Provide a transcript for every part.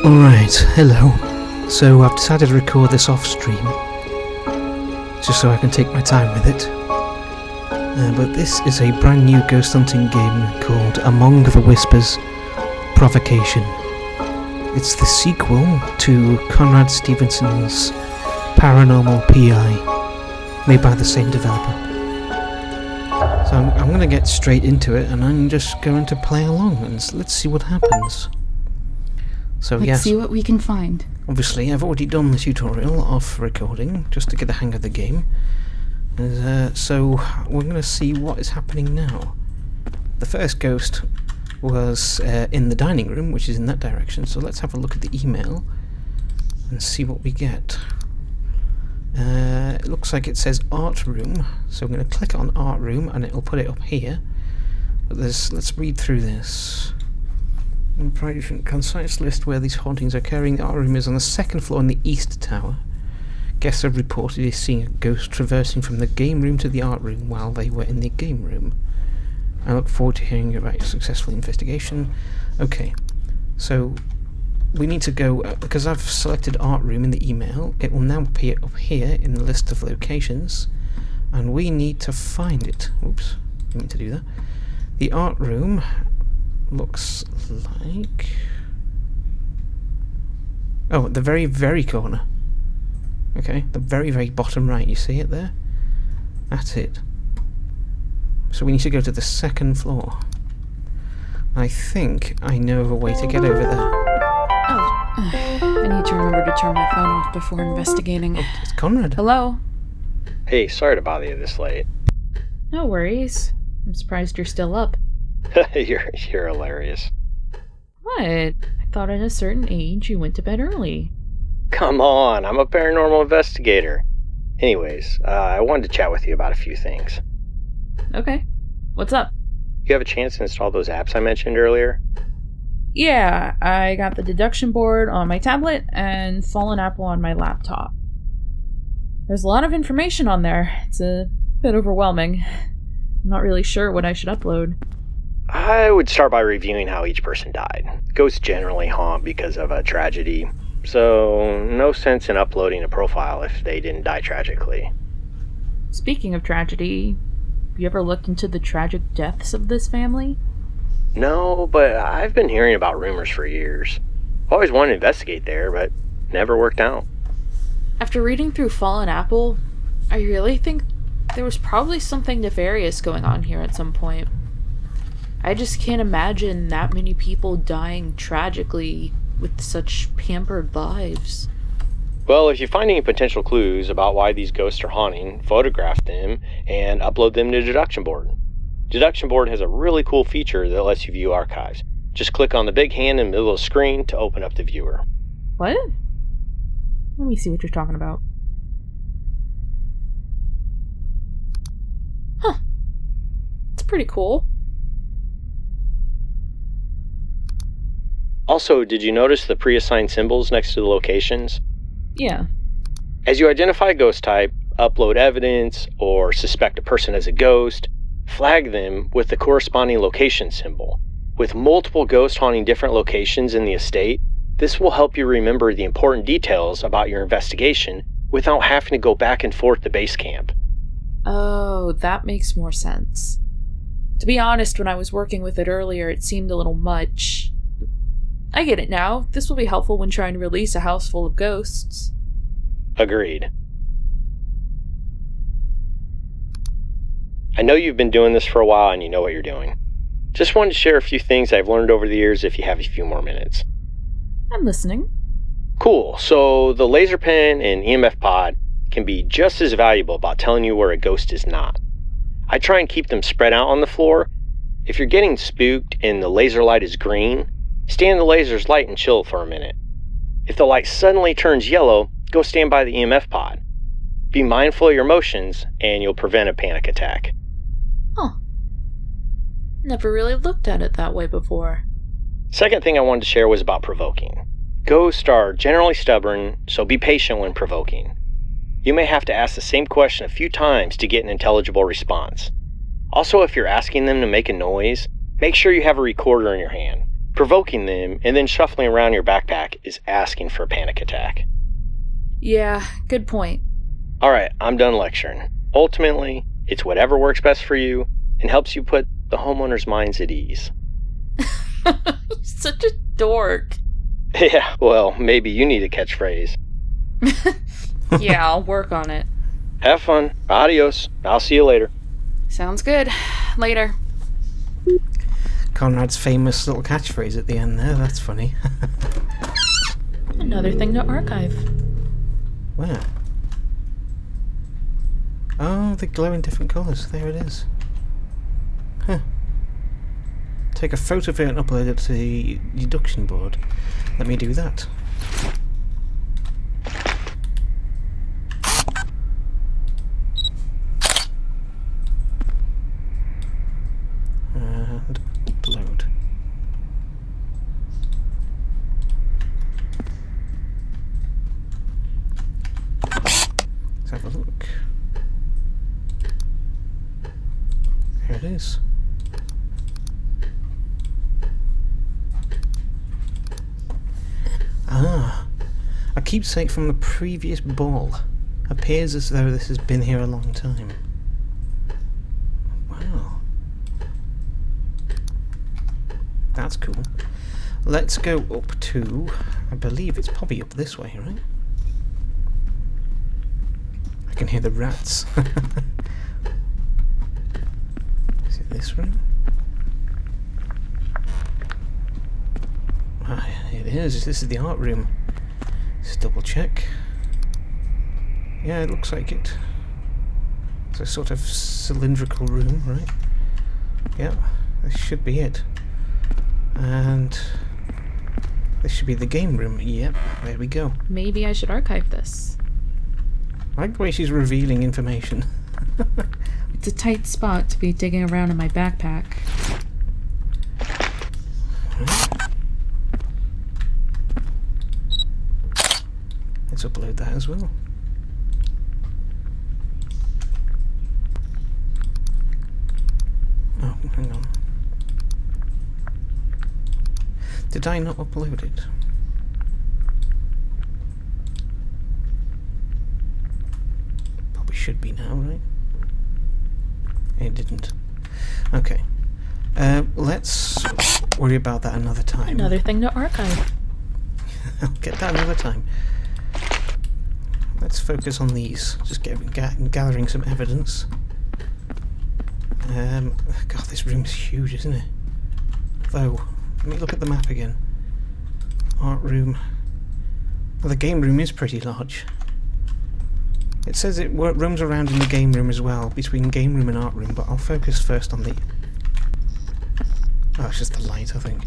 Alright, hello. So I've decided to record this off stream, just so I can take my time with it. But this is a brand new ghost hunting game called Among the Whispers, Provocation. It's the sequel to Conrad Stevenson's Paranormal PI, made by the same developer. So I'm going to get straight into it, and I'm just going to play along, and let's see what happens. So Let's see what we can find. Obviously, I've already done the tutorial off recording, just to get the hang of the game. So we're going to see what is happening now. The first ghost was in the dining room, which is in that direction, so let's have a look at the email and see what we get. It looks like it says art room, so I'm going to click on art room and it'll put it up here. But let's read through this. Concise list where these hauntings are occurring. The art room is on the second floor in the east tower. Guests have reported seeing a ghost traversing from the game room to the art room while they were in the game room. I look forward to hearing about your successful investigation. Okay, so we need to go, because I've selected art room in the email, it will now appear up here in the list of locations, and we need to find it. Oops, I need to do that. The art room looks like... oh, at the very, very corner. Okay, the very, very bottom right, you see it there? That's it. So we need to go to the second floor. I think I know of a way to get over there. Oh, I need to remember to turn my phone off before investigating. Oh, it's Conrad. Hello? Hey, sorry to bother you this late. No worries. I'm surprised you're still up. You're hilarious. What? I thought at a certain age you went to bed early. Come on, I'm a paranormal investigator. Anyways, I wanted to chat with you about a few things. Okay. What's up? You have a chance to install those apps I mentioned earlier? Yeah, I got the deduction board on my tablet and Fallen Apple on my laptop. There's a lot of information on there. It's a bit overwhelming. I'm not really sure what I should upload. I would start by reviewing how each person died. Ghosts generally haunt because of a tragedy, so no sense in uploading a profile if they didn't die tragically. Speaking of tragedy, have you ever looked into the tragic deaths of this family? No, but I've been hearing about rumors for years. Always wanted to investigate there, but never worked out. After reading through Fallen Apple, I really think there was probably something nefarious going on here at some point. I just can't imagine that many people dying tragically with such pampered lives. Well, if you find any potential clues about why these ghosts are haunting, photograph them and upload them to Deduction Board. Deduction Board has a really cool feature that lets you view archives. Just click on the big hand in the middle of the screen to open up the viewer. What? Let me see what you're talking about. Huh. It's pretty cool. Also, did you notice the pre-assigned symbols next to the locations? Yeah. As you identify a ghost type, upload evidence, or suspect a person as a ghost, flag them with the corresponding location symbol. With multiple ghosts haunting different locations in the estate, this will help you remember the important details about your investigation without having to go back and forth to base camp. Oh, that makes more sense. To be honest, when I was working with it earlier, it seemed a little much. I get it now. This will be helpful when trying to release a house full of ghosts. Agreed. I know you've been doing this for a while and you know what you're doing. Just wanted to share a few things I've learned over the years if you have a few more minutes. I'm listening. Cool. So the laser pen and EMF pod can be just as valuable about telling you where a ghost is not. I try and keep them spread out on the floor. If you're getting spooked and the laser light is green, stay in the laser's light and chill for a minute. If the light suddenly turns yellow, go stand by the EMF pod. Be mindful of your motions and you'll prevent a panic attack. Huh. Never really looked at it that way before. Second thing I wanted to share was about provoking. Ghosts are generally stubborn, so be patient when provoking. You may have to ask the same question a few times to get an intelligible response. Also, if you're asking them to make a noise, make sure you have a recorder in your hand. Provoking them and then shuffling around your backpack is asking for a panic attack. Yeah, good point. Alright, I'm done lecturing. Ultimately, it's whatever works best for you and helps you put the homeowners' minds at ease. Such a dork. Yeah, well, maybe you need a catchphrase. Yeah, I'll work on it. Have fun. Adios. I'll see you later. Sounds good. Later. Conrad's famous little catchphrase at the end there, that's funny. Another thing to archive. Where? Oh, they glow in different colours. There it is. Huh. Take a photo of it and upload it to the deduction board. Let me do that. And upload. Let's have a look. Here it is. Ah, a keepsake from the previous ball. Appears as though this has been here a long time. Wow. That's cool. Let's go up to, I believe it's probably up this way, right? I can hear the rats. Is it this room? Ah, it is. This is the art room. Let's double check. Yeah, it looks like it. It's a sort of cylindrical room, right? Yeah, this should be it. And this should be the game room. Yep, there we go. Maybe I should archive this. I like the way she's revealing information. It's a tight spot to be digging around in my backpack. Let's upload that as well. Oh, hang on. Did I not upload it? Probably should be now, right? It didn't. Okay. Let's worry about that another time. Another thing to archive. I'll get that another time. Let's focus on these. Just gathering some evidence. God, this room's huge, isn't it? Though, let me look at the map again. Art room. Well, the game room is pretty large. It says it roams around in the game room as well, between game room and art room, but I'll focus first on the... Oh, it's just the light, I think.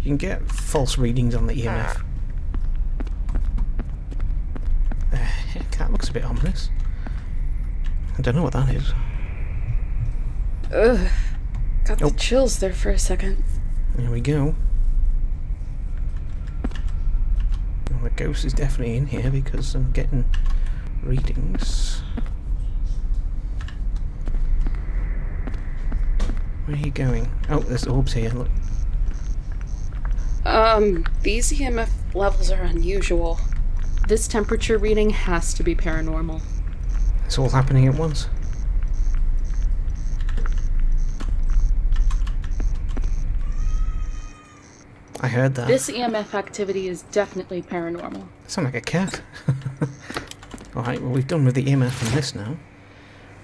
You can get false readings on the EMF. That looks a bit ominous. I don't know what that is. Ugh. Got Oh. the chills there for a second. There we go. Well, the ghost is definitely in here because I'm getting readings. Where are you going? Oh, there's orbs here, look. These EMF levels are unusual. This temperature reading has to be paranormal. It's all happening at once. I heard that. This EMF activity is definitely paranormal. Sound like a cat. Alright, well we've done with the EMF on this now.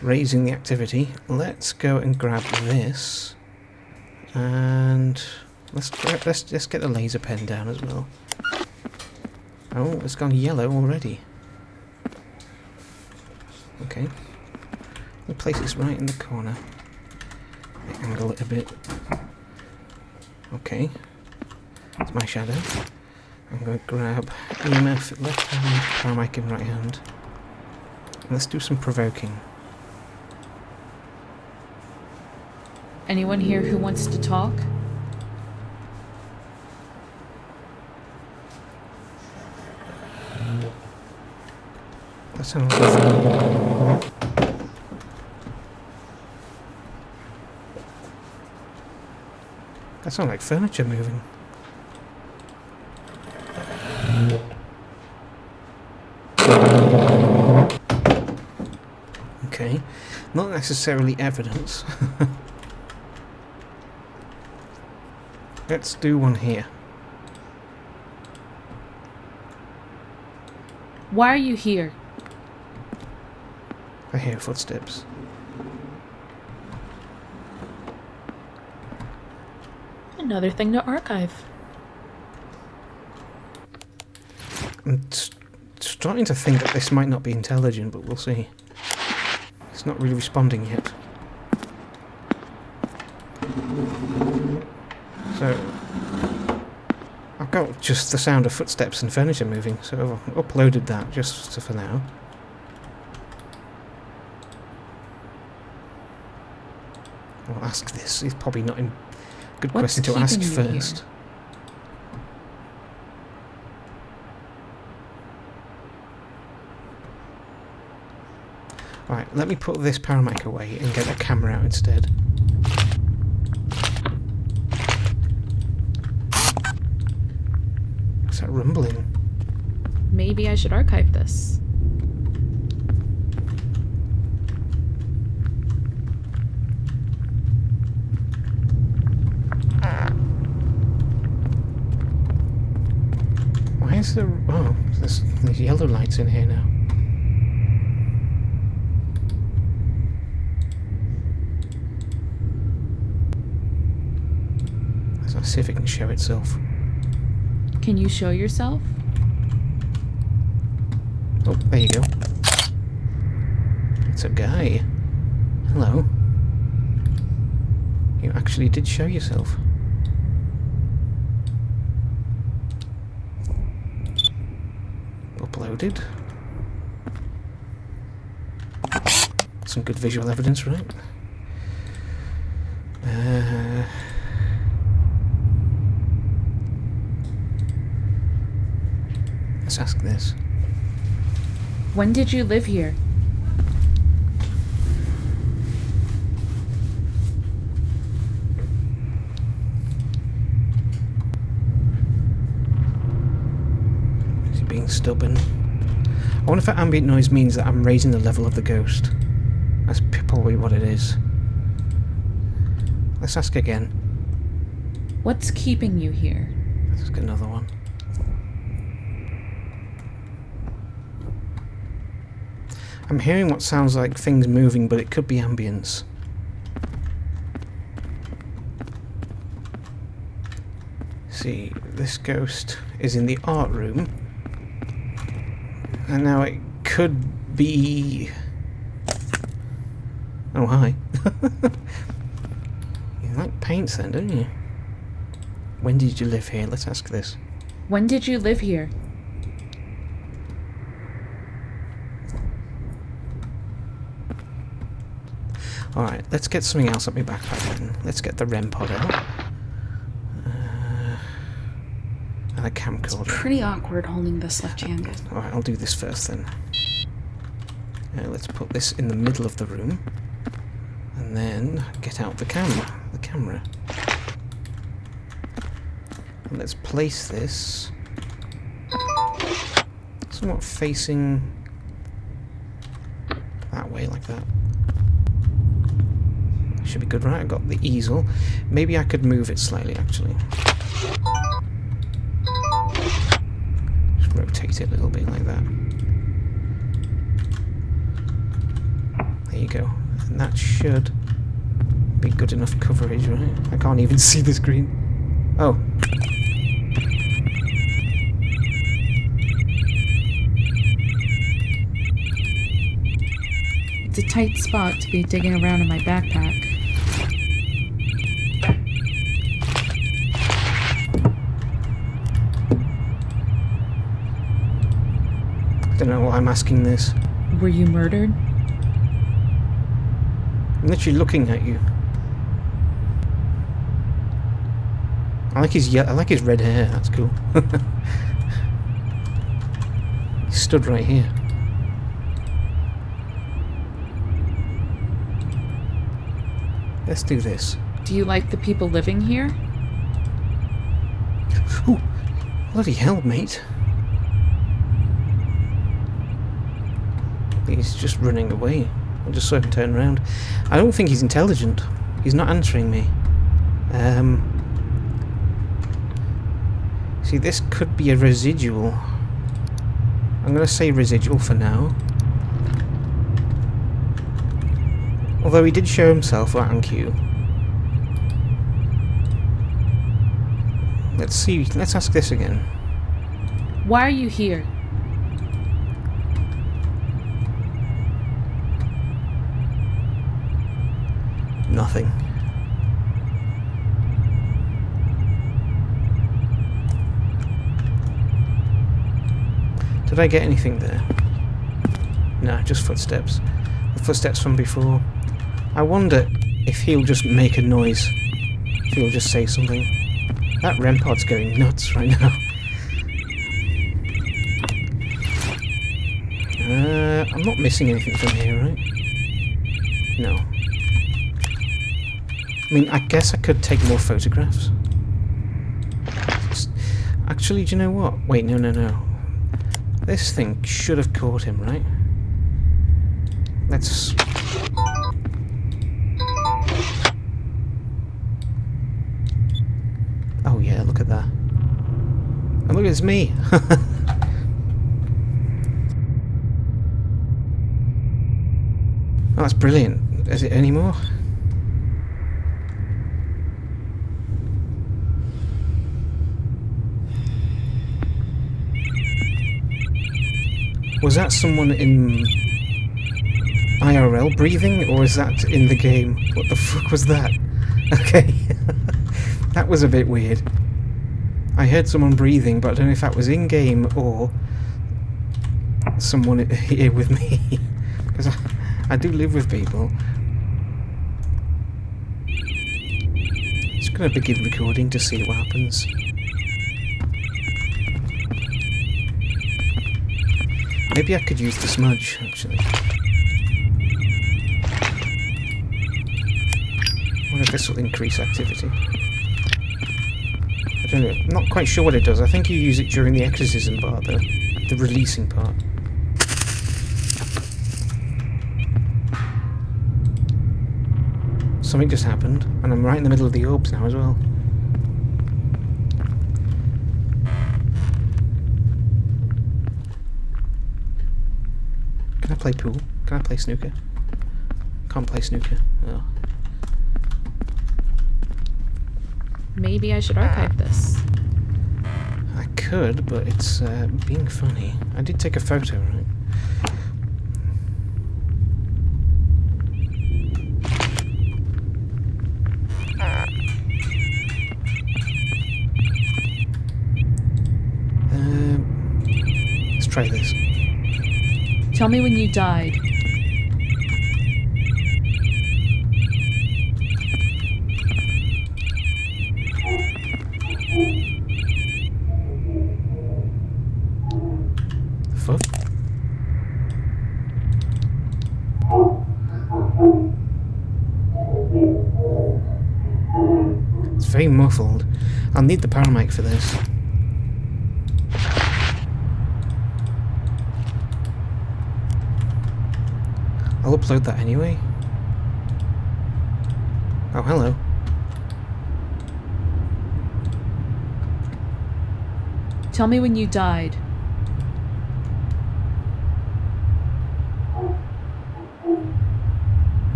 Raising the activity. Let's go and grab this. And let's just get the laser pen down as well. Oh, it's gone yellow already. Okay. We'll place this right in the corner. Angle it a bit. Okay. It's my shadow. I'm going to grab EMF left hand, power mic in right hand. And let's do some provoking. Anyone here who wants to talk? That sounds like that sounds like furniture moving. Okay, not necessarily evidence. Let's do one here. Why are you here? I hear footsteps. Another thing to archive. I'm starting to think that this might not be intelligent, but we'll see. It's not really responding yet. So, I've got just the sound of footsteps and furniture moving, so I've uploaded that just for now. I'll ask this. It's probably not a good question to ask first. Here? Right, let me put this paramic away and get a camera out instead. What's that rumbling? Maybe I should archive this. Why is there... Oh, there's yellow lights in here now. Let's see if it can show itself. Can you show yourself? Oh, there you go. It's a guy. Hello. You actually did show yourself. Uploaded. Some good visual evidence, right? Let's ask this. When did you live here? Is he being stubborn? I wonder if that ambient noise means that I'm raising the level of the ghost. That's probably what it is. Let's ask again. What's keeping you here? Let's ask another one. I'm hearing what sounds like things moving, but it could be ambience. See, this ghost is in the art room. And now it could be... Oh, hi. You like paints then, don't you? When did you live here? Let's ask this. When did you live here? Alright, let's get something else up my backpack then. Let's get the REM pod out. And a camcorder. It's pretty awkward holding this left-handed. Alright, I'll do this first then. Let's put this in the middle of the room. And then get out the camera. And let's place this somewhat facing that way, like that. Should be good, right? I've got the easel. Maybe I could move it slightly, actually. Just rotate it a little bit like that. There you go. And that should be good enough coverage, right? I can't even see the screen. Oh. It's a tight spot to be digging around in my backpack. I don't know why I'm asking this. Were you murdered? I'm literally looking at you. I like his red hair, that's cool. He stood right here. Let's do this. Do you like the people living here? Ooh, bloody hell, mate. He's just running away. I just saw him turn around. I don't think he's intelligent. He's not answering me. See, this could be a residual. I'm going to say residual for now. Although he did show himself right on cue. Let's see. Let's ask this again. Why are you here? Nothing. Did I get anything there? No, just footsteps. The footsteps from before. I wonder if he'll just make a noise. If he'll just say something. That REM pod's going nuts right now. I'm not missing anything from here, right? No. I mean, I guess I could take more photographs. Actually, do you know what? Wait, no. This thing should have caught him, right? Let's... Oh yeah, look at that. And look, it's me! Oh, that's brilliant. Is it any more? Was that someone in IRL breathing, or is that in the game? What the fuck was that? Okay. That was a bit weird. I heard someone breathing, but I don't know if that was in-game or someone here with me. Because I do live with people. Just going to begin recording to see what happens. Maybe I could use the smudge, actually. I wonder if this will increase activity. I don't know. I'm not quite sure what it does. I think you use it during the exorcism part, though. The releasing part. Something just happened, and I'm right in the middle of the orbs now as well. Can I play pool? Can I play snooker? Can't play snooker. Oh. Maybe I should archive this. I could, but it's being funny. I did take a photo, right? Let's try this. Tell me when you died. The fuck? It's very muffled. I'll need the paramic for this. I'll upload that anyway. Oh, hello. Tell me when you died.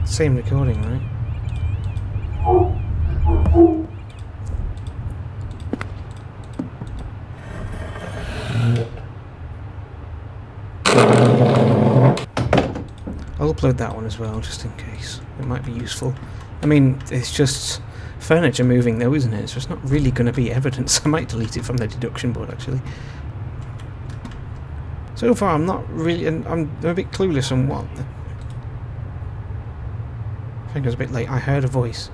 Same recording, right? I'll upload that one as well, just in case. It might be useful. I mean, it's just furniture moving though, isn't it? So it's not really going to be evidence. I might delete it from the deduction board, actually. So far, I'm not really... I'm a bit clueless on what... I think it was a bit late. I heard a voice.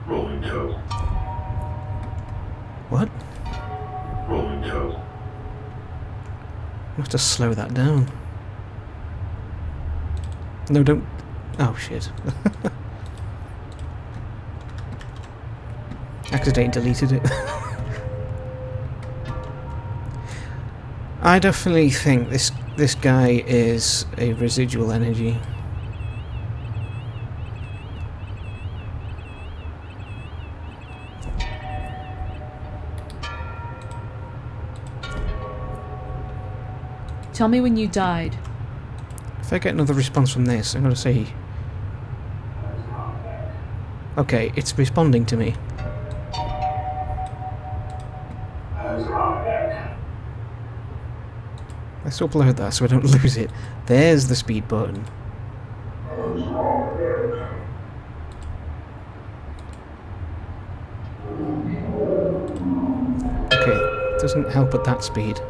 Rolling toe. What? Rolling toe. I have to slow that down. No, don't... Oh, shit. Accidentally deleted it. I definitely think this guy is a residual energy. Tell me when you died. If I get another response from this, I'm going to say... Okay, it's responding to me. Let's upload that so I don't lose it. There's the speed button. Okay, doesn't help at that speed.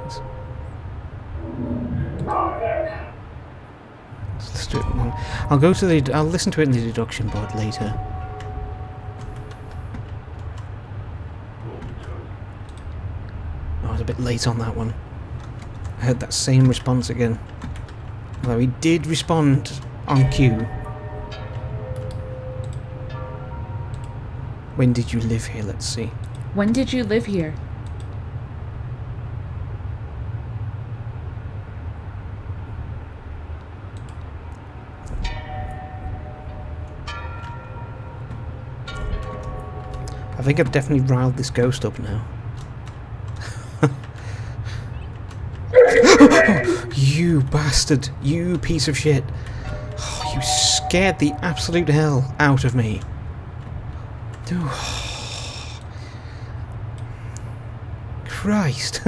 Let's do it. I'll go to the... I'll listen to it in the deduction board later. I was a bit late on that one. I heard that same response again. Although he did respond on cue. When did you live here? Let's see. When did you live here? I think I've definitely riled this ghost up now. You bastard! You piece of shit! Oh, you scared the absolute hell out of me. Christ!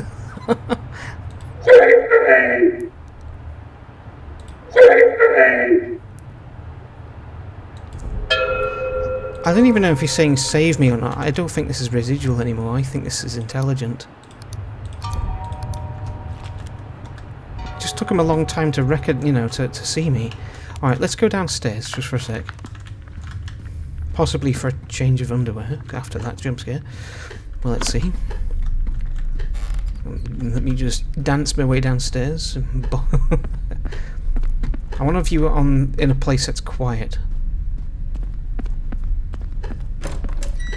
I don't even know if he's saying save me or not. I don't think this is residual anymore. I think this is intelligent. Just took him a long time to to see me. Alright, let's go downstairs just for a sec. Possibly for a change of underwear after that jump scare. Well, let's see. Let me just dance my way downstairs. I want to view it in a place that's quiet.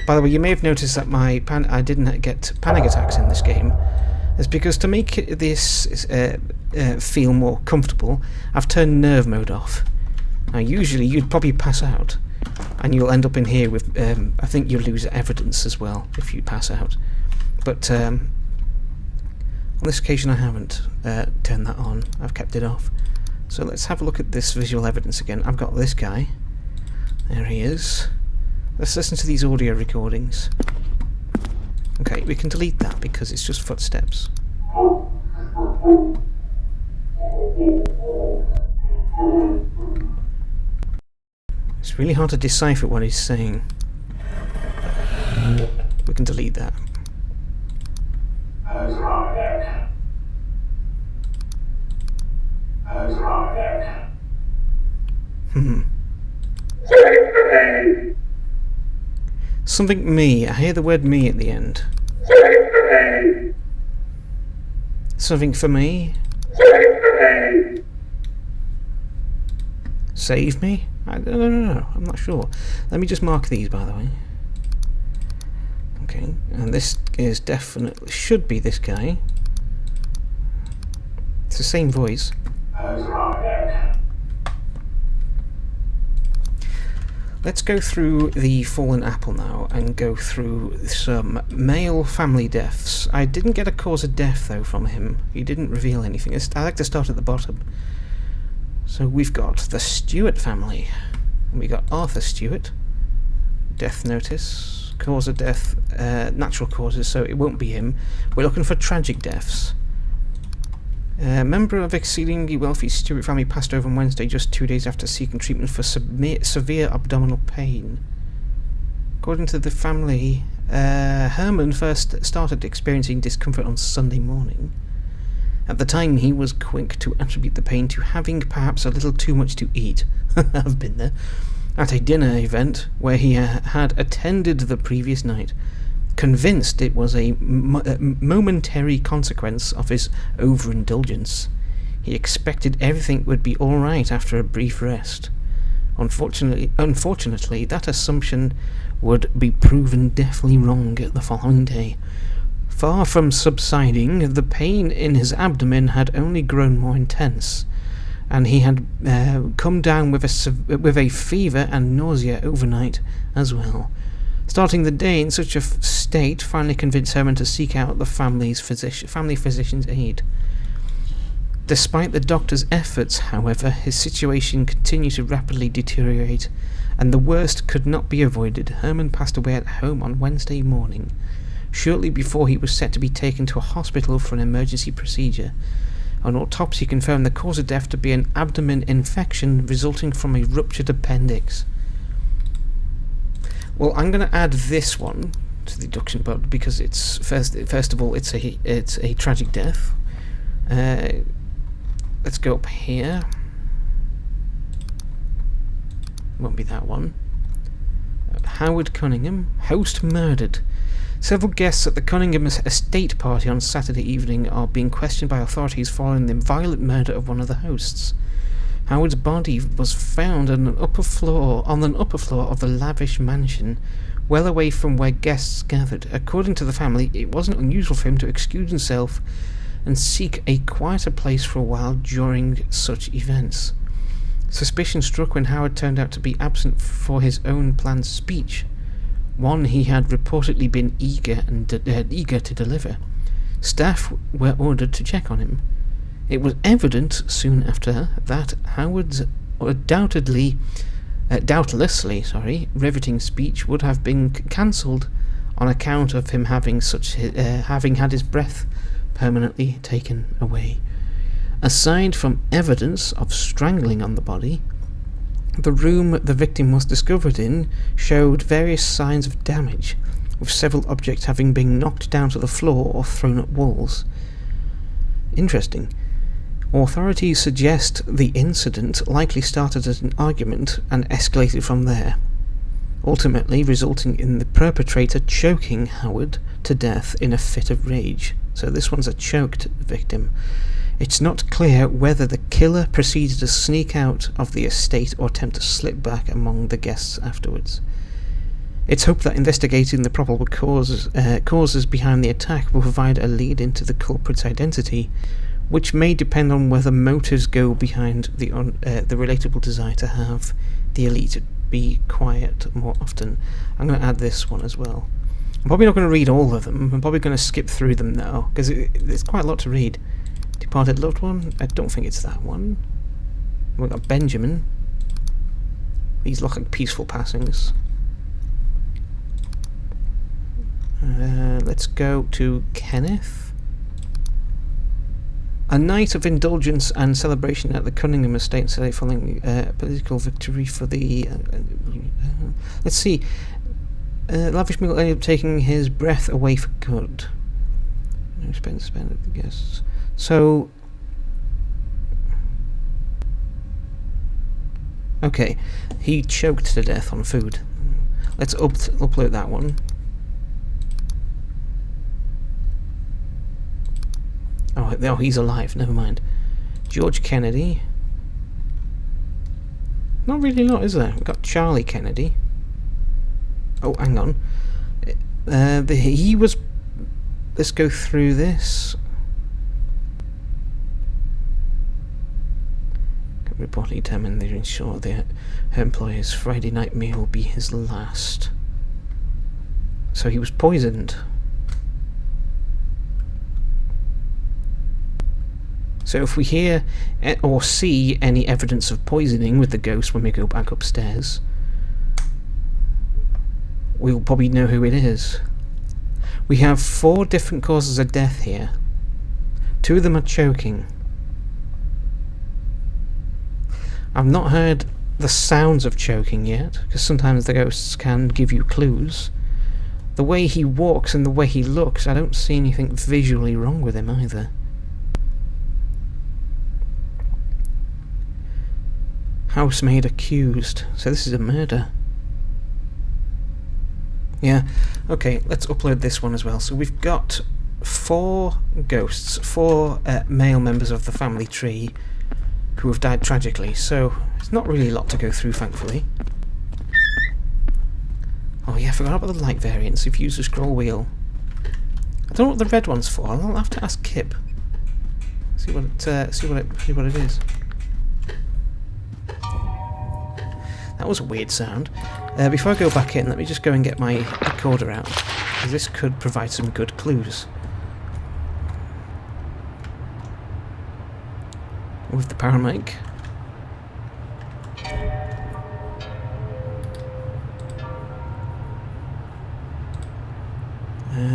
By the way, you may have noticed that I didn't get panic attacks in this game. It's because to make this feel more comfortable, I've turned nerve mode off. Now, usually you'd probably pass out, and you'll end up in here with. I think you'll lose evidence as well if you pass out. But on this occasion, I haven't turned that on. I've kept it off. So let's have a look at this visual evidence again. I've got this guy. There he is. Let's listen to these audio recordings. Okay, we can delete that because it's just footsteps. It's really hard to decipher what he's saying. We can delete that. Something me. I hear the word me at the end. Something for me? Save me? I don't know. I'm not sure. Let me just mark these, by the way. Okay, and this is definitely... should be this guy. It's the same voice. Let's go through the fallen apple now and go through some male family deaths. I didn't get a cause of death though from him. He didn't reveal anything. I like to start at the bottom. So we've got the Stewart family. And we got Arthur Stewart. Death notice. Cause of death. Natural causes, so it won't be him. We're looking for tragic deaths. A member of exceedingly wealthy Stewart family passed over on Wednesday, just 2 days after seeking treatment for severe abdominal pain. According to the family, Herman first started experiencing discomfort on Sunday morning. At the time, he was quick to attribute the pain to having perhaps a little too much to eat. I've been there. At a dinner event where he had attended the previous night. Convinced it was a momentary consequence of his overindulgence. He expected everything would be alright after a brief rest. Unfortunately, that assumption would be proven deathly wrong the following day. Far from subsiding, the pain in his abdomen had only grown more intense, and he had come down with a fever and nausea overnight as well. Starting the day in such a state finally convinced Herman to seek out the family physician's aid. Despite the doctor's efforts, however, his situation continued to rapidly deteriorate, and the worst could not be avoided. Herman passed away at home on Wednesday morning, shortly before he was set to be taken to a hospital for an emergency procedure. An autopsy confirmed the cause of death to be an abdomen infection resulting from a ruptured appendix. Well, I'm going to add this one to the deduction board because it's first of all it's a tragic death. Let's go up here. Won't be that one. Howard Cunningham, host murdered. Several guests at the Cunningham estate party on Saturday evening are being questioned by authorities following the violent murder of one of the hosts. Howard's body was found on an upper floor of the lavish mansion, well away from where guests gathered. According to the family, it wasn't unusual for him to excuse himself and seek a quieter place for a while during such events. Suspicion struck when Howard turned out to be absent for his own planned speech, one he had reportedly been eager to deliver. Staff were ordered to check on him. It was evident soon after that Howard's doubtlessly riveting speech would have been cancelled on account of him having had his breath permanently taken away. Aside from evidence of strangling on the body, the room the victim was discovered in showed various signs of damage, with several objects having been knocked down to the floor or thrown at walls. Interesting. Authorities suggest the incident likely started as an argument and escalated from there, ultimately resulting in the perpetrator choking Howard to death in a fit of rage. So this one's a choked victim. It's not clear whether the killer proceeded to sneak out of the estate or attempt to slip back among the guests afterwards. It's hoped that investigating the probable causes behind the attack will provide a lead into the culprit's identity, which may depend on whether motives go behind the relatable desire to have the elite be quiet more often. I'm going to add this one as well. I'm probably not going to read all of them. I'm probably going to skip through them now, because there's quite a lot to read. Departed loved one? I don't think it's that one. We've got Benjamin. These look like peaceful passings. Let's go to Kenneth. A night of indulgence and celebration at the Cunningham estate today following political victory for the... let's see. Lavish meal ended up taking his breath away for good. No expense spent at the guests. So... okay. He choked to death on food. Let's upload that one. Oh, he's alive, never mind. George Kennedy. Not really a lot, is there? We've got Charlie Kennedy. Oh, hang on. He was... let's go through this. Reportedly determined they ensure her employer's Friday night meal will be his last. So he was poisoned. So if we hear or see any evidence of poisoning with the ghost when we go back upstairs, we'll probably know who it is. We have 4 different causes of death here. 2 of them are choking. I've not heard the sounds of choking yet, because sometimes the ghosts can give you clues. The way he walks and the way he looks, I don't see anything visually wrong with him either. Housemaid accused. So this is a murder. Yeah. Okay, let's upload this one as well. So we've got 4 ghosts, 4 male members of the family tree, who have died tragically, so it's not really a lot to go through, thankfully. Oh yeah, I forgot about the light variants. If you use the scroll wheel. I don't know what the red one's for. I'll have to ask Kip. See what it is. That was a weird sound. Before I go back in, let me just go and get my recorder out, because this could provide some good clues. With the paramic.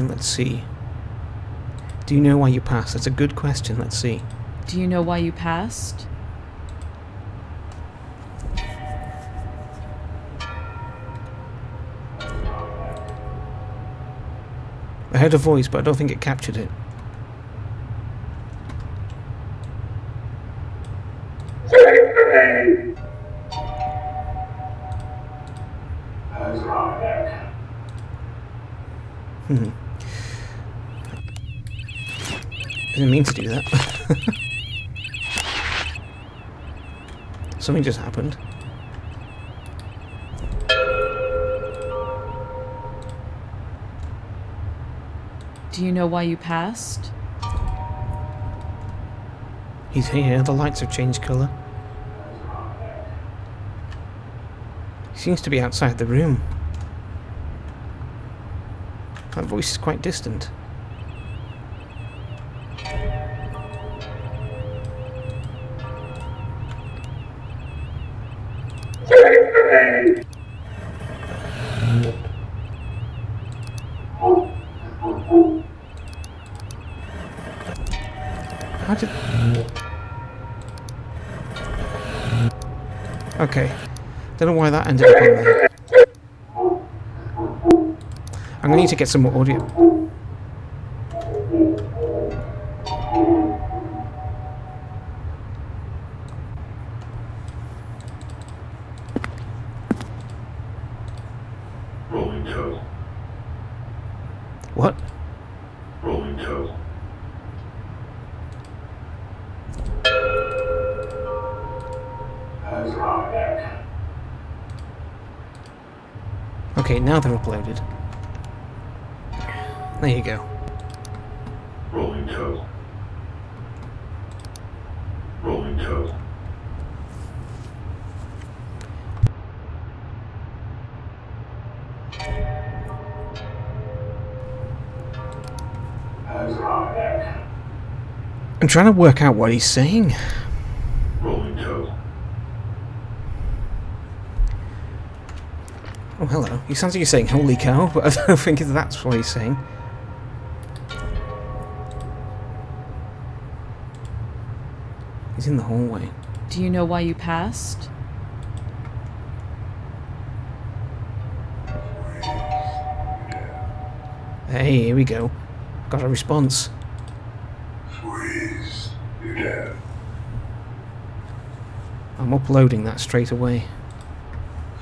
Let's see. Do you know why you passed? That's a good question. Let's see. Do you know why you passed? I heard a voice, but I don't think it captured it. Didn't mean to do that. Something just happened. Do you know why you passed? He's here. The lights have changed colour. He seems to be outside the room. That voice is quite distant. How did... Okay. Don't know why that ended up on there. I'm gonna need to get some more audio. Rolling toe. What? Rolling toe. Okay, now they're uploaded. There you go. Rolling toe. Rolling toe. I'm trying to work out what he's saying. Rolling toe. Oh, hello. He sounds like he's saying holy cow, but I don't think that's what he's saying. He's in the hallway. Do you know why you passed? Hey, here we go. Got a response. Squeeze. You're dead. I'm uploading that straight away.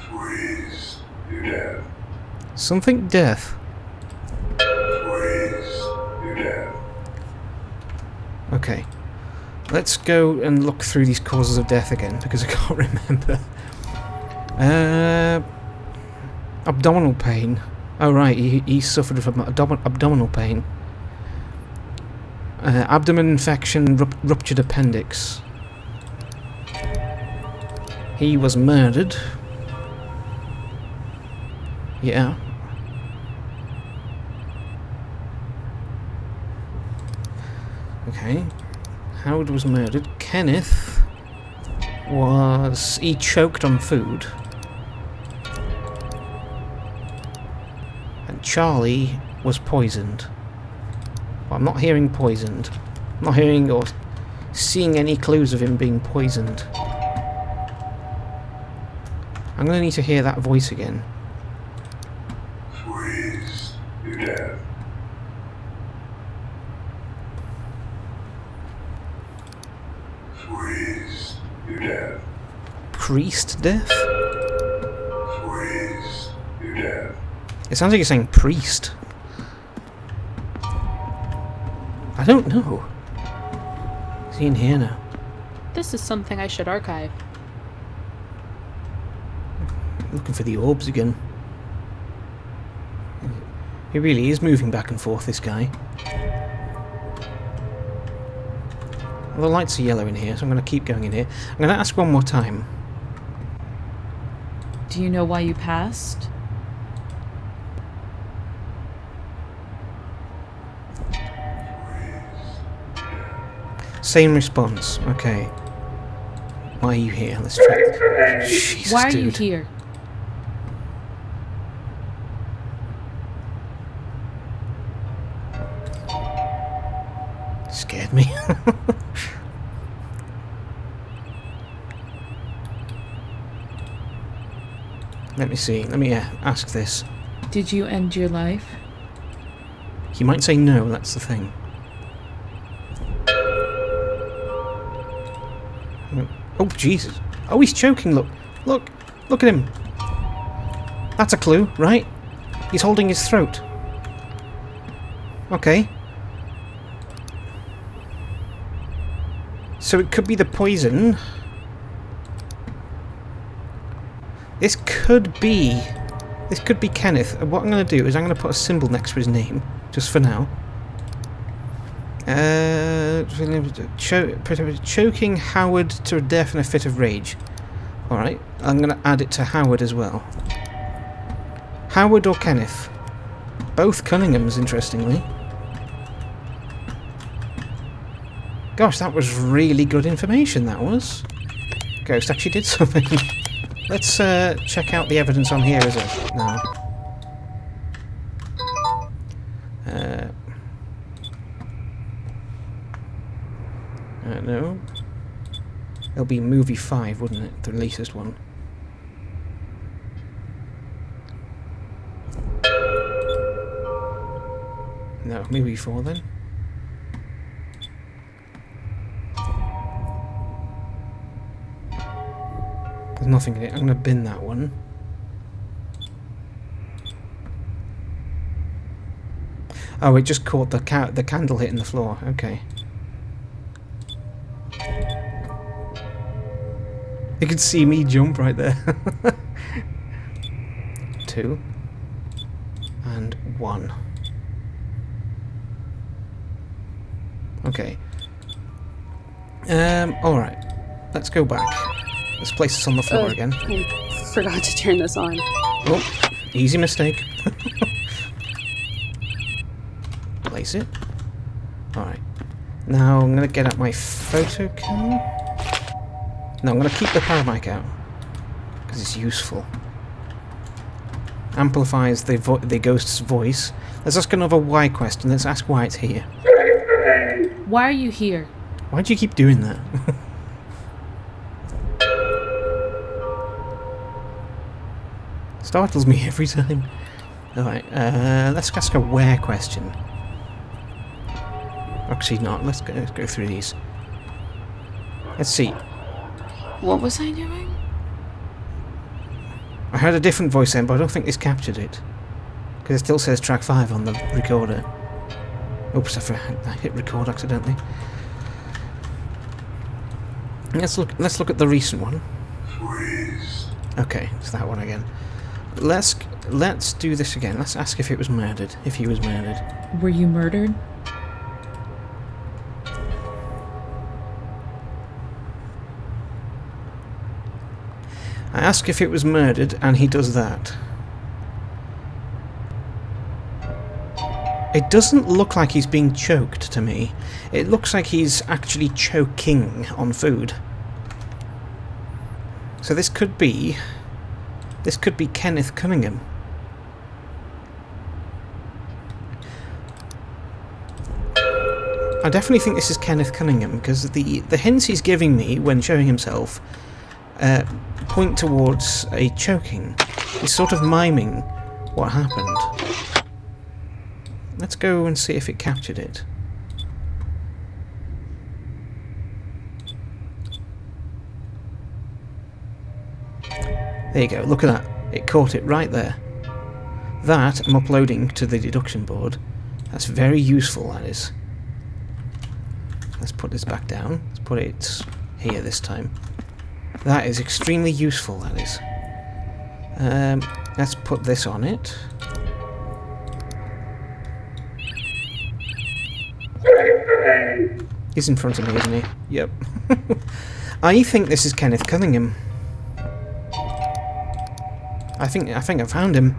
Squeeze. You're dead. Something death. Squeeze. You're dead. Okay. Let's go and look through these causes of death again, because I can't remember. Abdominal pain. Oh right, he suffered from abdominal pain. Abdomen infection, ruptured appendix. He was murdered. Yeah. Okay. Howard was murdered. Kenneth was... he choked on food. And Charlie was poisoned. Well, I'm not hearing poisoned. I'm not hearing or seeing any clues of him being poisoned. I'm going to need to hear that voice again. Squeeze. You're dead. Squeeze. You're dead. Priest death? Squeeze. You're dead. It sounds like you're saying priest. I don't know. Is he in here now? This is something I should archive. Looking for the orbs again. He really is moving back and forth, this guy. Well, the lights are yellow in here, so I'm going to keep going in here. I'm going to ask one more time. Do you know why you passed? Same response. Okay. Why are you here? Let's try. Jesus, Why are dude. you here? Scared me. Let me see. Let me ask this. Did you end your life? He might say no, that's the thing. Oh, Jesus. Oh, he's choking, look. Look. Look at him. That's a clue, right? He's holding his throat. Okay. So it could be the poison. This could be Kenneth. What I'm going to do is I'm going to put a symbol next to his name, just for now. Choking Howard to death in a fit of rage. Alright, I'm going to add it to Howard as well. Howard or Kenneth? Both Cunninghams, interestingly. Gosh, that was really good information, that was. Ghost actually did something. Let's check out the evidence on here, is it? No. No. It'll be movie 5, wouldn't it? The latest one. No, movie 4 then. There's nothing in it. I'm going to bin that one. Oh, it just caught the candle hitting the floor. Okay. You could see me jump right there. 2 and 1. Okay. Alright. Let's go back. Let's place this on the floor again. I forgot to turn this on. Oh, easy mistake. Place it. Alright. Now I'm going to get out my photo cam. No, I'm going to keep the paramic out. Because it's useful. Amplifies the ghost's voice. Let's ask another why question. Let's ask why it's here. Why are you here? Why do you keep doing that? Startles me every time. Alright, let's ask a where question. Actually not, let's go through these. Let's see. What was I doing? I heard a different voice then, but I don't think this captured it. Because it still says track 5 on the recorder. Oops, I hit record accidentally. Let's look at the recent one. Okay, it's that one again. Let's do this again. Let's ask if it was murdered. If he was murdered. Were you murdered? I ask if it was murdered, and he does that. It doesn't look like he's being choked to me. It looks like he's actually choking on food. So this could be Kenneth Cunningham. I definitely think this is Kenneth Cunningham because the hints he's giving me when showing himself point towards a choking. He's sort of miming what happened. Let's go and see if it captured it. There you go, look at that. It caught it right there. That I'm uploading to the deduction board. That's very useful, that is. Let's put this back down. Let's put it here this time. That is extremely useful, that is. Let's put this on it. He's in front of me, isn't he? Yep. I think this is Kenneth Cunningham. I think I found him.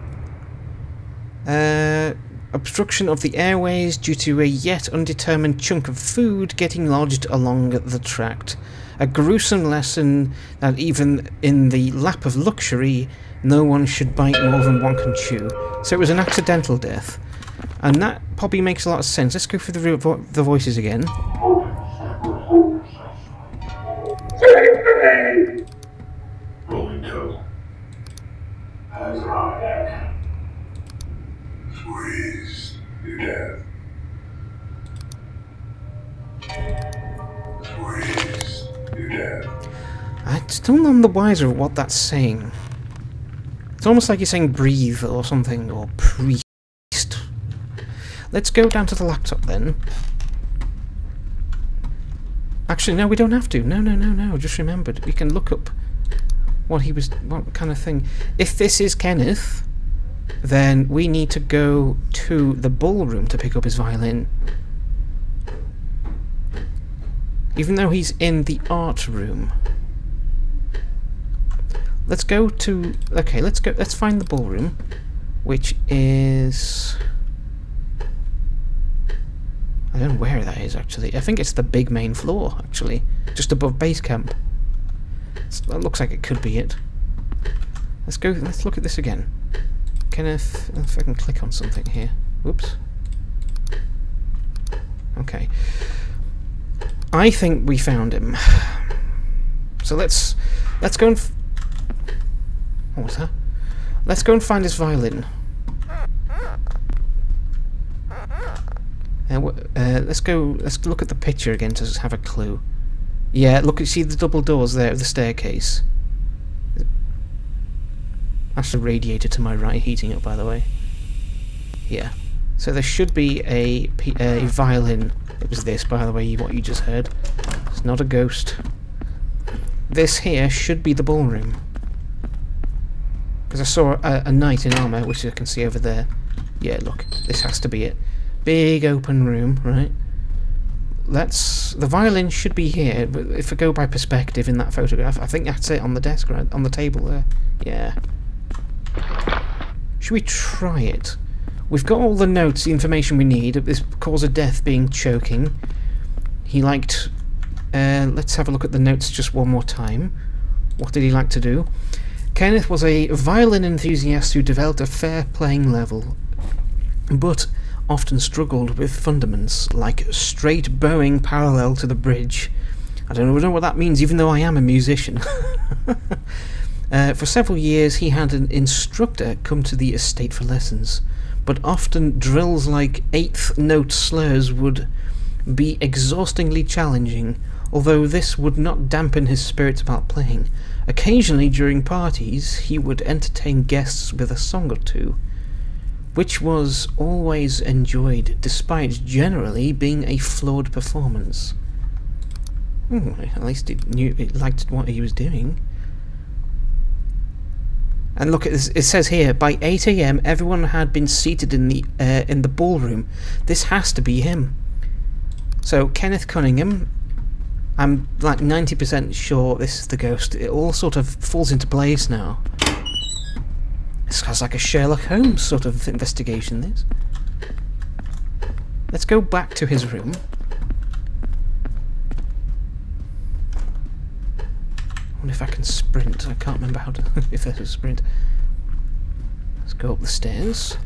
Obstruction of the airways due to a yet undetermined chunk of food getting lodged along the tract. A gruesome lesson that even in the lap of luxury, no one should bite more than one can chew. So it was an accidental death. And that probably makes a lot of sense. Let's go through the voices again. Rolling toe. Has arrived. Squeeze. You're dead. Squeeze. You're dead. I still none the wiser of what that's saying. It's almost like you're saying breathe or something, or priest. Let's go down to the laptop then. Actually, no, we don't have to. No. Just remembered. We can look up what kind of thing. If this is Kenneth, then we need to go to the ballroom to pick up his violin. Even though he's in the art room. Let's go to... Okay, let's find the ballroom, which is... I don't know where that is, actually. I think it's the big main floor, actually. Just above base camp. That looks like it could be it. Let's look at this again. Kenneth... If I can click on something here. Whoops. Okay. I think we found him. So let's go and... What was that? Let's go and find his violin. Let's look at the picture again to have a clue. Yeah, look, you see the double doors there of the staircase? That's the radiator to my right heating up, by the way. Yeah. So there should be a violin. It was this, by the way, what you just heard. It's not a ghost. This here should be the ballroom. Because I saw a knight in armour, which I can see over there. Yeah, look, this has to be it. Big open room, right? The violin should be here, but if I go by perspective in that photograph, I think that's it on the desk, right? On the table there. Yeah. Should we try it? We've got all the notes, the information we need. This cause of death being choking. He liked... let's have a look at the notes just one more time. What did he like to do? Kenneth was a violin enthusiast who developed a fair playing level, but often struggled with fundaments like straight bowing parallel to the bridge. I don't know what that means, even though I am a musician. For several years he had an instructor come to the estate for lessons, but often drills like eighth note slurs would be exhaustingly challenging, although this would not dampen his spirits about playing. Occasionally during parties he would entertain guests with a song or two, which was always enjoyed, despite generally being a flawed performance. At least it liked what he was doing. And look at this, it says here, by 8 AM everyone had been seated in the ballroom. This has to be him. So, Kenneth Cunningham, I'm like 90% sure this is the ghost. It all sort of falls into place now. This has like a Sherlock Holmes sort of investigation, this. Let's go back to his room. I wonder if I can sprint. I can't remember how to... if there's a sprint. Let's go up the stairs.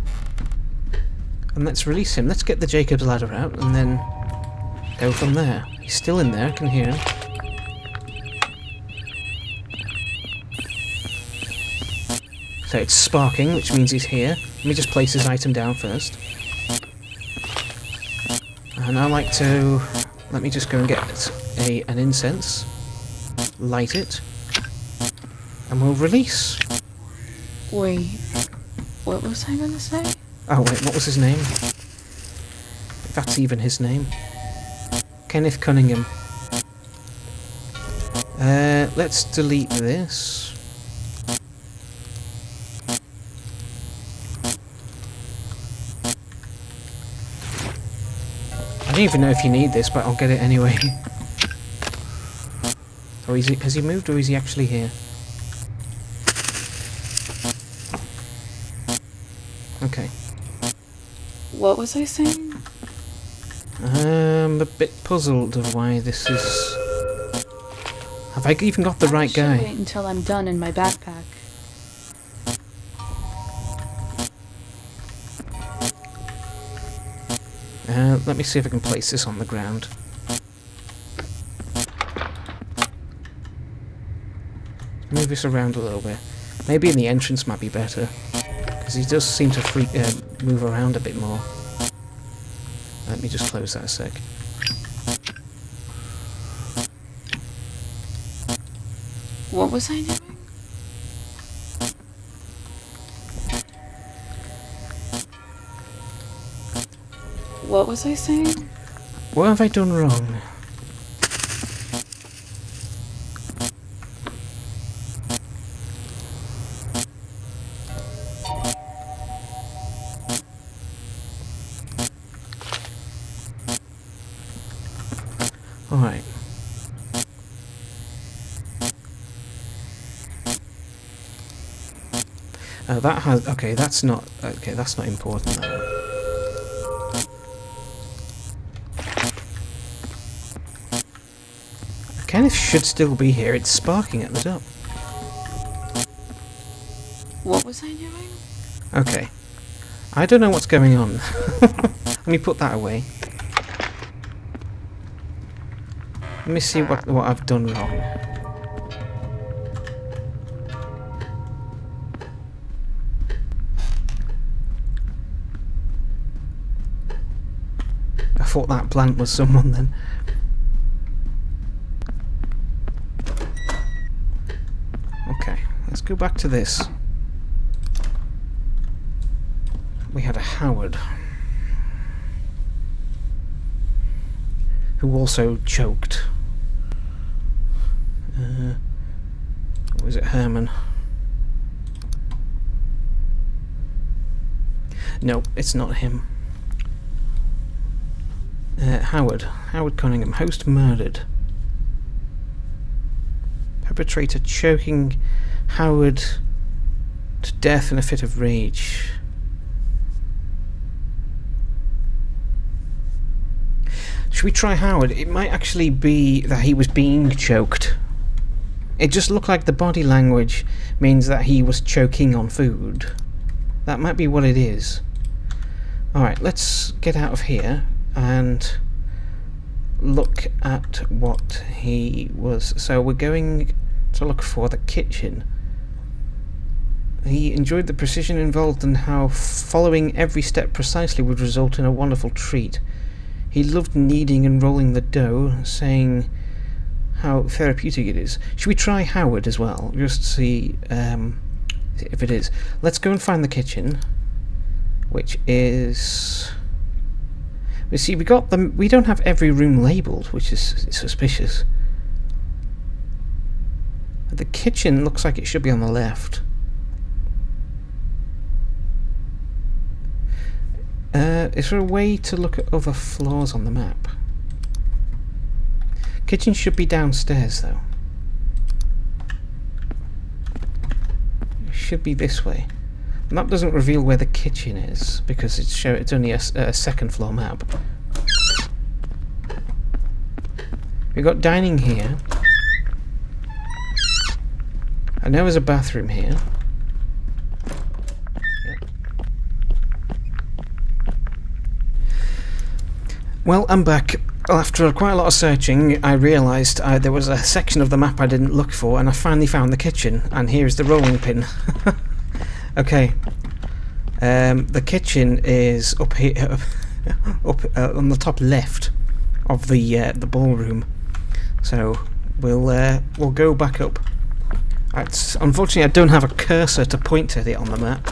And let's release him. Let's get the Jacob's ladder out and then go from there. He's still in there, I can hear him. So it's sparking, which means he's here. Let me just place his item down first. And I like to... Let me just go and get an incense. Light it. And we'll release. Wait, what was I gonna say? Oh wait, what was his name? If that's even his name. Kenneth Cunningham. Let's delete this. I don't even know if you need this, but I'll get it anyway. Or is he, has he moved, or is he actually here? Okay. What was I saying? I'm a bit puzzled of why this is... Have I even got the right Should guy? wait until I'm done in my backpack. Let me see if I can place this on the ground. Move this around a little bit. Maybe in the entrance might be better, because he does seem to move around a bit more. Let me just close that a sec. What was I doing? What was I saying? What have I done wrong? Alright. That has... Okay, that's not... Okay, that's not important though. Kenneth should still be here. It's sparking at the top. What was I doing? Okay. I don't know what's going on. Let me put that away. Let me see what I've done wrong. I thought that plant was someone then. Okay, let's go back to this. We had a Howard who also choked. Or was it Herman? No, it's not him. Howard Cunningham, host murdered. Perpetrator choking Howard to death in a fit of rage. Should we try Howard? It might actually be that he was being choked. It just looked like the body language means that he was choking on food. That might be what it is. Alright, let's get out of here and look at what he was. So we're going to look for the kitchen. He enjoyed the precision involved and how following every step precisely would result in a wonderful treat. He loved kneading and rolling the dough, saying how therapeutic it is. Should we try Howard as well, just to see if it is? Let's go and find the kitchen, which is... We see, we don't have every room labelled, which is suspicious. The kitchen looks like it should be on the left. Is there a way to look at other floors on the map? Kitchen should be downstairs though. It should be this way. The map doesn't reveal where the kitchen is because it's only a second floor map. We've got dining here. I know there's a bathroom here. Well, I'm back. After quite a lot of searching, I realised there was a section of the map I didn't look for, and I finally found the kitchen, and here's the rolling pin. Okay. The kitchen is up here, on the top left of the ballroom. So we'll go back up. Unfortunately, I don't have a cursor to point at it on the map.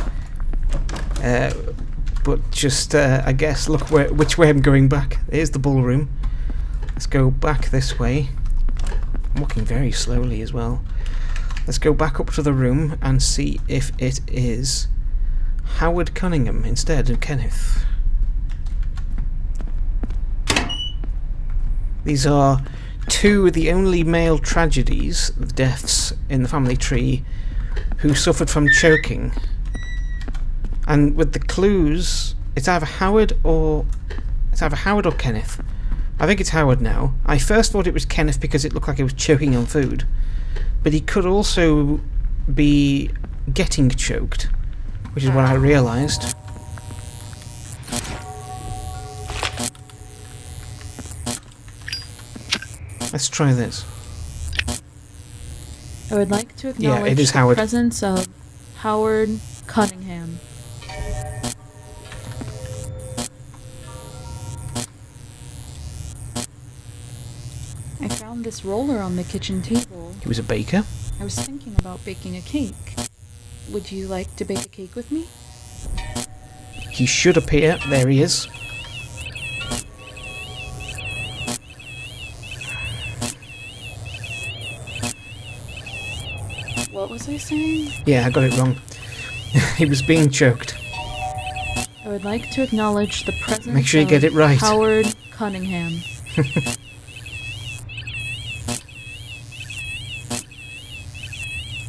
But just, I guess, look which way I'm going back. Here's the ballroom. Let's go back this way. I'm walking very slowly as well. Let's go back up to the room and see if it is Howard Cunningham instead of Kenneth. These are two of the only male tragedies, deaths in the family tree, who suffered from choking. And with the clues, it's either Howard or Kenneth. I think it's Howard now. I first thought it was Kenneth because it looked like he was choking on food, but he could also be getting choked, which is what I realised. Let's try this. I would like to Yeah, acknowledge it is the Howard. presence of Howard Cunningham. I found this roller on the kitchen table. He was a baker. I was thinking about baking a cake. Would you like to bake a cake with me? He should appear. There he is. What was I saying? Yeah, I got it wrong. He was being choked. I would like to acknowledge the presence Make sure you of get it right. Howard Cunningham.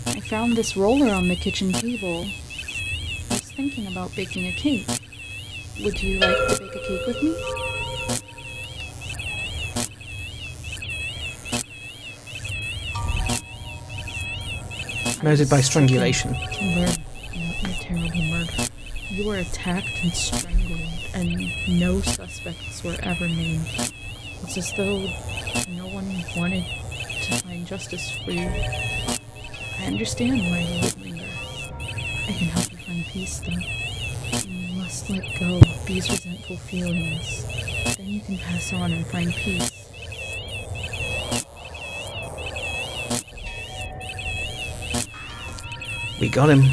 I found this roller on the kitchen table. I was thinking about baking a cake. Would you like to bake a cake with me? Murdered by strangulation. To learn about your terrible murder. You were attacked and strangled, and no suspects were ever named. It's as though no one wanted to find justice for you. I understand why you would linger. I can help you find peace, though. You must let go of these resentful feelings. Then you can pass on and find peace. We got him.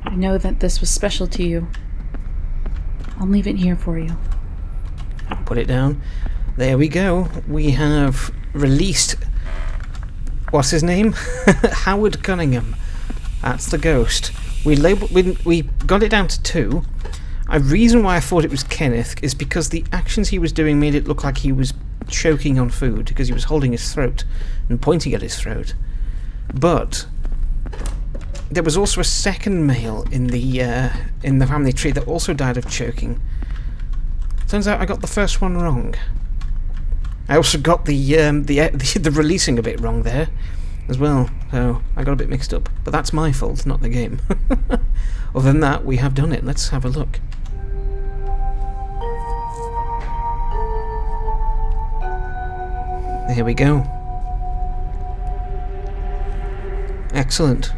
I know that this was special to you. I'll leave it here for you. Put it down. There we go. We have released... What's his name? Howard Cunningham. That's the ghost. We got it down to 2. A reason why I thought it was Kenneth is because the actions he was doing made it look like he was choking on food, because he was holding his throat and pointing at his throat. But there was also a second male in the family tree that also died of choking. Turns out I got the first one wrong. I also got the releasing a bit wrong there as well, so I got a bit mixed up. But that's my fault, not the game. Other than that, we have done it. Let's have a look. There we go. Excellent.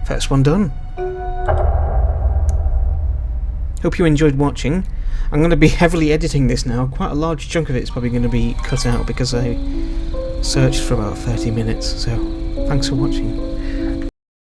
First one done. Hope you enjoyed watching. I'm going to be heavily editing this now. Quite a large chunk of it is probably going to be cut out because I searched for about 30 minutes. So, thanks for watching.